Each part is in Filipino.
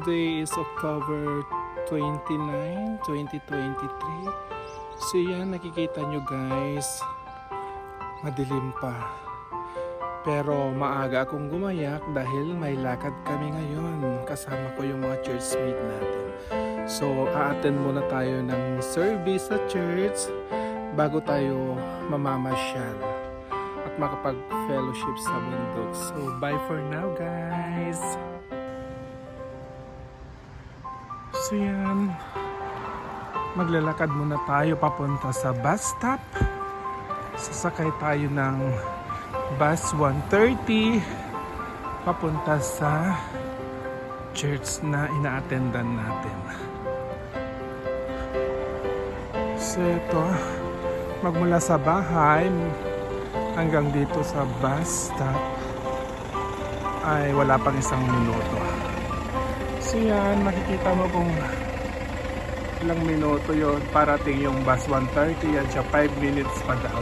Today is October 29, 2023. So yan, nakikita nyo guys, madilim pa. Pero maaga akong gumayak dahil may lakad kami ngayon. Kasama ko yung mga churchmate natin. So a-attend muna tayo ng service sa church bago tayo mamamasyal at makapag-fellowship sa bundok. So bye for now guys! So yan, maglalakad muna tayo papunta sa bus stop. Sasakay tayo ng bus 130 papunta sa church na ina-attendan natin. So ito, magmula sa bahay hanggang dito sa bus stop ay wala pang isang minuto. So yan, makikita mo kung ilang minuto yun parating yung bus 130. Yan siya, 5 minutes pa daw.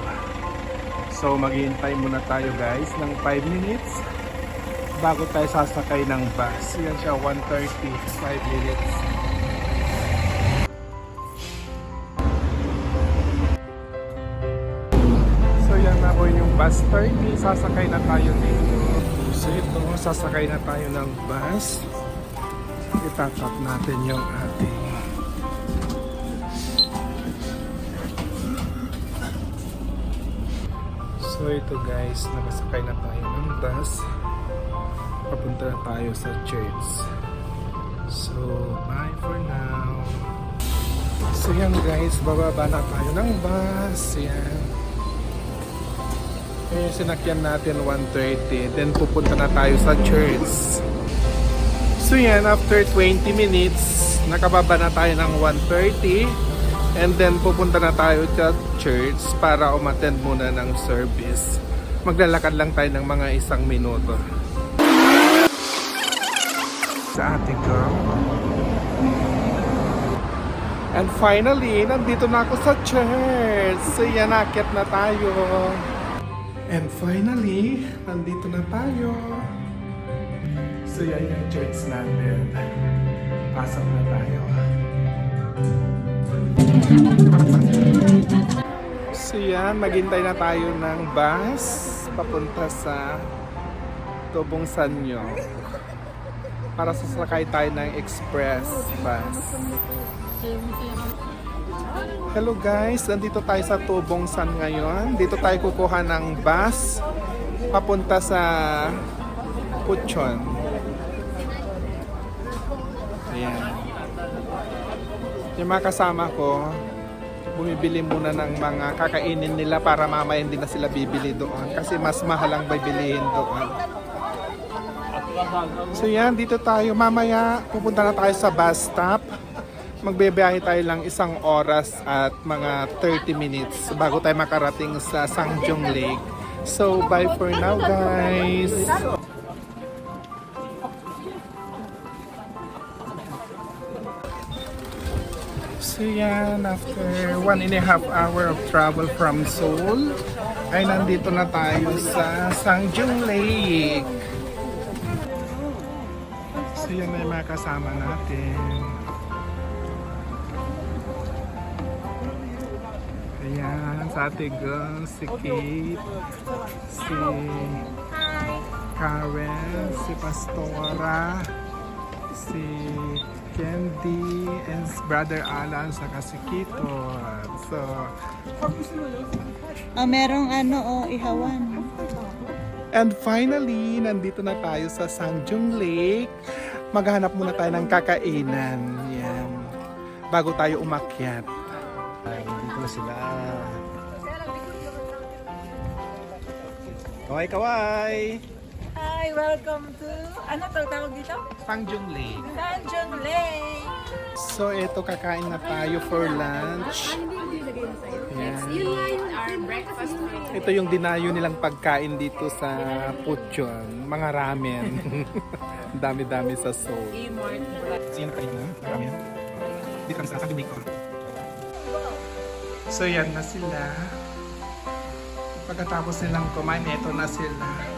So maghihintay muna tayo guys ng 5 minutes bago tayo sasakay ng bus. Yan siya, 130, 5 minutes. So yan na po yung bus 30, sasakay na tayo dito. So ito, sasakay na tayo ng bus. Itatap natin yung ating so ito guys, nakasakay na tayo ng bus, papunta na tayo sa church. So bye for now. So yan guys, bababa na tayo ng bus. Yan, yung sinakyan natin 130, then pupunta na tayo sa church. So yan, after 20 minutes, nakababa na tayo ng 130 and then pupunta na tayo sa church para umattend muna ng service. Maglalakad lang tayo ng mga 1 minuto. Sa ating girl. And finally, nandito na ako sa church. So yan, nakit na tayo. And finally, nandito na tayo. So yan yung church natin. Pasok na tayo. So yan, maghintay na tayo ng bus papunta sa Tubong Sanyo para sasakay tayo ng express bus. Hello guys, nandito tayo sa Tubong San ngayon. Dito tayo kukuha ng bus papunta sa Puchon. Ayan. Yung mga kasama ko, bumibili muna ng mga kakainin nila para mamaya hindi na sila bibili doon kasi mas mahal ang bibilihin doon. So yan, dito tayo. Mamaya pupunta na tayo sa bus stop. Magbebiyahe tayo lang 1 oras at mga 30 minutes bago tayo makarating sa Sangjong Lake. So bye for now guys! So yan, after 1.5 hour of travel from Seoul, ay nandito na tayo sa Sangjong Lake. So yan na yung mga kasama natin. Ayan, sa ating girl, si Kate, si Karen, si Pastora, si Candy, and Brother Alan, saka si Kito. So, merong ihawan. and finally, nandito na tayo sa Sangjong Lake. Maghanap muna tayo ng kakainan. Yan. Bago tayo umakyat. Dito na sila. Kaway, kaway! Hi, welcome to, ano tawag dito? Sangjong Lake. Sangjong Lake. So, ito kakain na tayo for lunch. Yan. Our breakfast menu. Ito yung dinayo nilang pagkain dito sa Puchon. Mga ramen. Dami-dami sa Seoul. Sino kayo na? Ramen? Dito kami sa Sangjong Lake. So, yan na sila. Pagkatapos nilang kumain, ito na sila.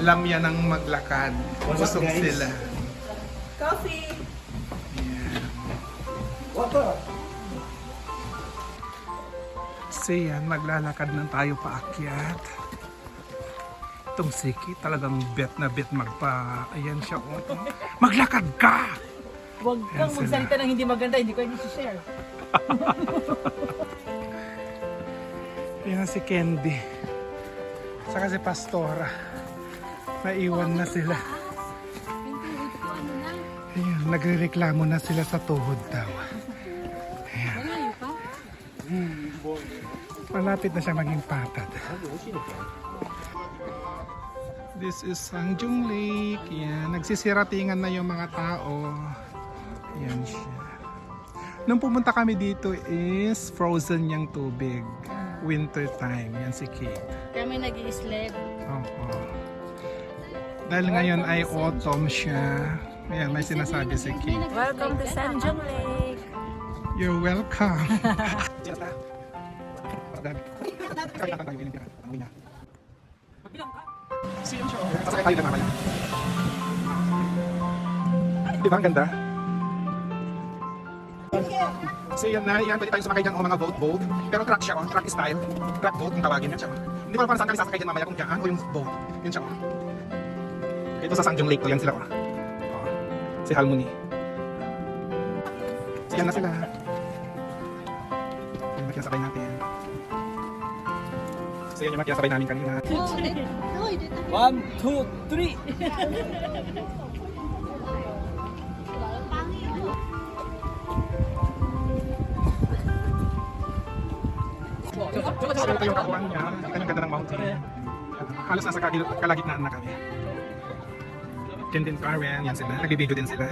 Lamya ng maglakad. Busog sila. Coffee. So yan, maglalakad na tayo paakyat. Itong Siki talagang bet na bet magpa... Ayan siya. Maglakad ka! Huwag Ayan kang sila. magsalita ng hindi maganda, hindi ko i-share. Yan si Candy. Saka si Pastora. Naiwan na sila. Ayan, nagrereklamo na sila sa tuhod daw. Ayan. Malapit na siya maging patad. This is Sangjung Lake. Yan, nagsisiratingan na yung mga tao. Yan siya. Nung pumunta kami dito is frozen yung tubig. Winter time. Yan si Kate. Kami nag-i-sled. Oo. Dahil ngayon ay autumn siya. Ayan, may sinasabi si Kate. Welcome to Sanjung Lake. You're welcome. Sasakay tayo na mamaya. Di ba ang ganda? So yan na, yan pwede tayo sumakay dyan o mga boat. Pero truck siya, truck style. Truck boat, kung tawagin yan siya. Hindi ko alam para saan kami sasakay dyan mamaya, kung dyan o yung boat. Yun siya. Ito sa Sangjung Lake to, yan sila. Si Halmoni. So yan na sila. Yan makinasabay natin. So yan yung makinasabay namin kanina. 1, 2, 3. So ito yung kakuan niya. Kita yung ganda ng mountain. Halos nasa kalagitnaan na kami. Ken din Karen, yan sila. Nagbibideo din sila.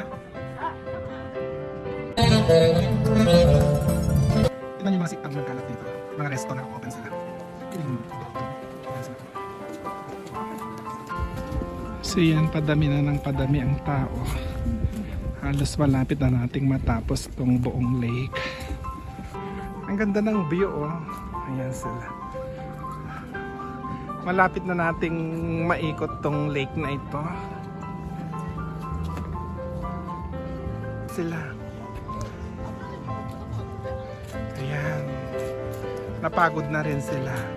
Tignan yung mga siktang nagkalat dito. Mga resto na open sila. Yan sila. So yan, padami na ng padami ang tao. Halos malapit na nating matapos tong buong lake. Ang ganda ng view oh. Ayan sila. Malapit na nating maikot tong lake na ito. Sila. Ayan. Napagod na rin sila. Ayan.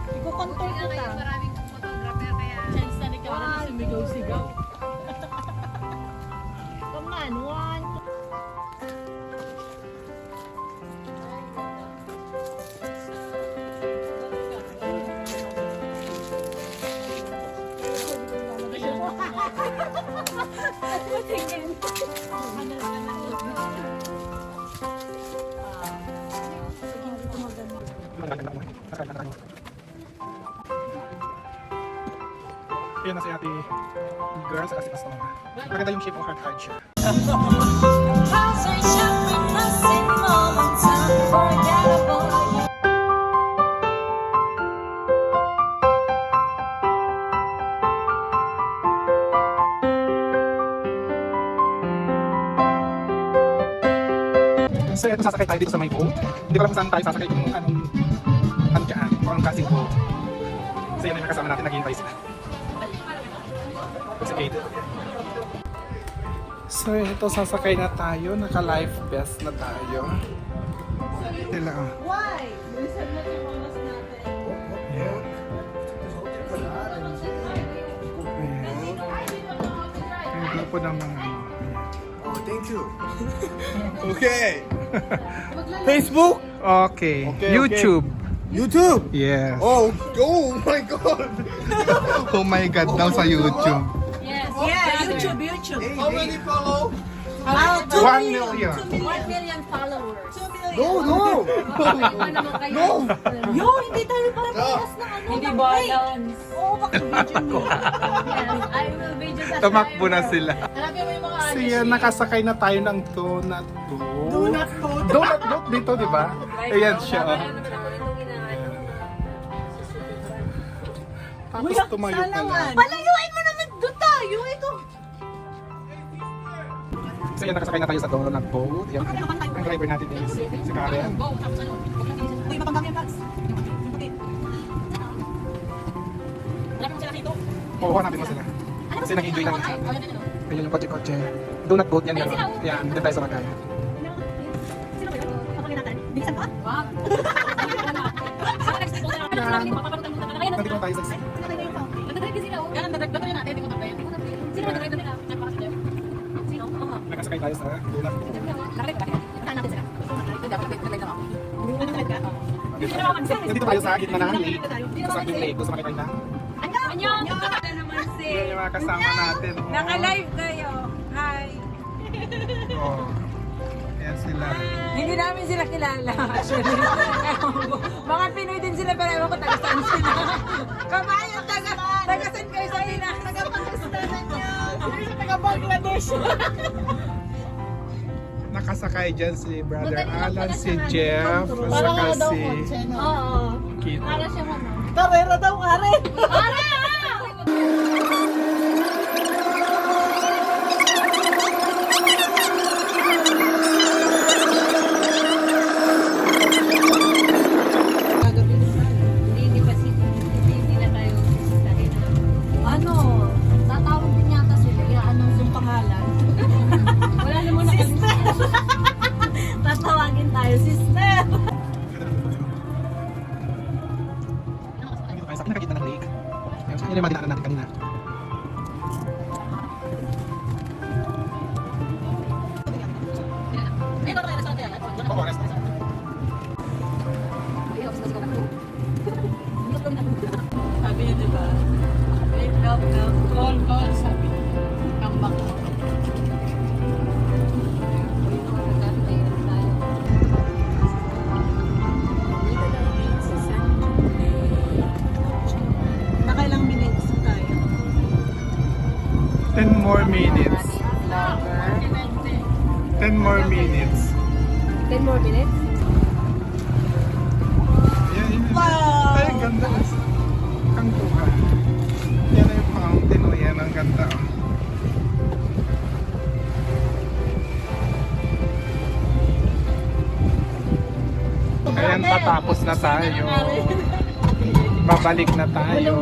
Ikukontrol kita. Maraming photographer kaya chance na ikaw na sumigaw-sigaw. Come on, 1, Ayan na si ate girl sa kasi pastor. Maganda yung shape of heart siya. So ito sasakay tayo dito sa may boat. Hindi ko alam kung saan tayo sasakay kung anong dyan, kung anong klaseng boat. So yan yung kasama natin, naghihintay sila. Si Kate. So ito sasakay na tayo, naka-life vest na tayo. Sila oh. Why? Bilisan mo yung oras natin. Yeah. Ayan. Yung grupo ng mga ano. Oh, thank you. Okay. Facebook? Okay. Okay, YouTube. YouTube. Yes. Oh, oh my God. Oh my God, daw sa YouTube. Yes. Yeah, YouTube. How many follow? 1 million. 1 million followers. 2 million. No. Ano naman kayo? No. Yo, hindi tayo parang-parehas na ano. Hindi ng balance. weight. Oo, bakit video niya? Yes, I will video that. Tumakbo na sila. Hanapin mo yung mga ano. Siya, nakasakay na tayo ng donut boat. Donut boat. Donut boat dito, di ba? Ayan siya. oh. Tapos tumayo pala. Palayuin mo naman doon tayo. Layo ito. So yan, nakasakay na tayo sa donut boat. Yan, ang driver natin is si Karen. Uy, mapanggang yan, Pags. Wala mo sila dito. Oo, hanapin mo sila. Kasi nag-enjoy lang. Ayun yung kotse-kotse. Donut boat yan. Yan, dito tayo sa Magay. Sino ba yun? Papangin natin. Bilisan pa? Wow. Nandito na tayo sa nakasakay tayo sa donut boat. Nandito tayo sa gitna ng lake. Sa Saging Lake. Gusto makikita na? Yan naman si. Yan yung mga kasama natin. Oh. Naka-live kayo. Hi. Oh. Yan sila. Hindi namin sila kilala. Actually. Mga Pinoy din sila pero ewan ko taga-saan sila. Kabayan, taga-saan kayo sa Pinas? Taga-Pakistanan nyo. Taga-Bangladesh. Nakasakay dyan si Brother Alan, si Jeff, saka si Oo. Kit. Para siyang ano. Karera daw, Karen. Hindi pa hindi na tayo sasabihin na. Ano? Tatawag din yata sila. Anong yung pangalan? Wala naman na kami. Tatawagin tayo, sister. Sa nakakita ng lake. Yun yung madinaanan natin kanina. Oo, rest. Sabi niya, diba? Call, sabi niya. Come back. Nakailang minutes tayo? 10 more minutes. 10 more minutes. 10 more minutes? Yan, yun. Ay, ang ganda. Ang tuha. Yan na yung fountain. O, yan ang ganda. Oh. Ayan, patapos na tayo. Babalik na tayo.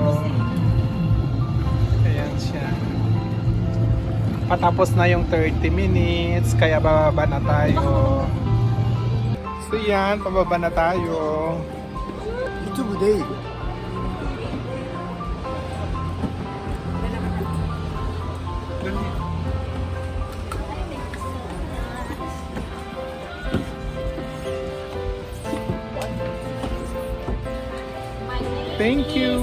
Ayan siya. Patapos na yung 30 minutes, kaya bababa na tayo. So yan, pababa na tayo. YouTube day. Thank you!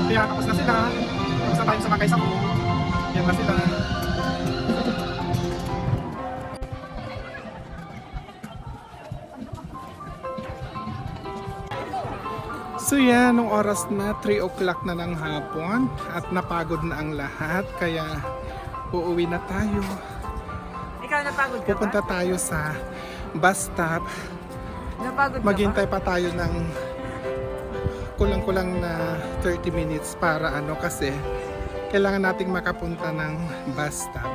Kaya tapos na sila. Tapos na tayo sumakay sa boat. Yan na sila. So yan, nung oras na 3 o'clock na ng hapon at napagod na ang lahat kaya uuwi na tayo. Ikaw napagod ka Pupunta ba? tayo sa bus stop. Napagod ka ba? Maghintay pa tayo ng kulang-kulang na 30 minutes para ano kasi kailangan nating makapunta ng bus stop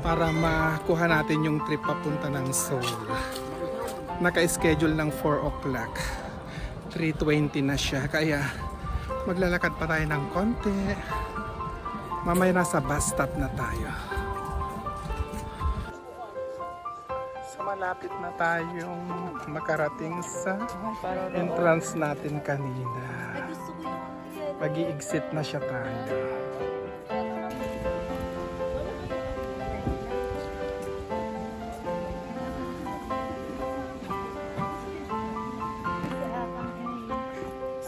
para makuha natin yung trip papunta ng Seoul. Naka-schedule ng 4 o'clock. 3:20 na siya kaya maglalakad pa tayo ng konti. Mamaya nasa bus stop na tayo. So malapit na tayong makarating sa entrance natin kanina. Mag-i-exit na siya tayo.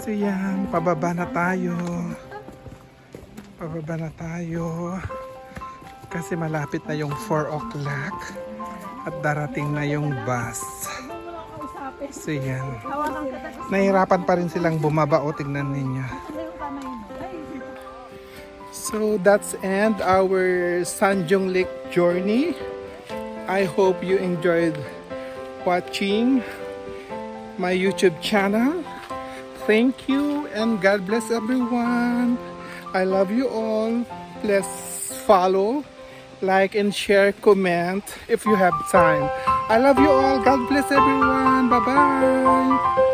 So yan, pababa na tayo. Pababa na tayo. Kasi malapit na yung 4 o'clock. At darating na yung bus. So yan. Nahirapan pa rin silang bumaba. O, tignan ninyo. So that's end our Sanjung Lake journey. I hope you enjoyed watching my YouTube channel. Thank you and God bless everyone. I love you all. Please follow, like, and share, comment if you have time. I love you all. God bless everyone. Bye-bye.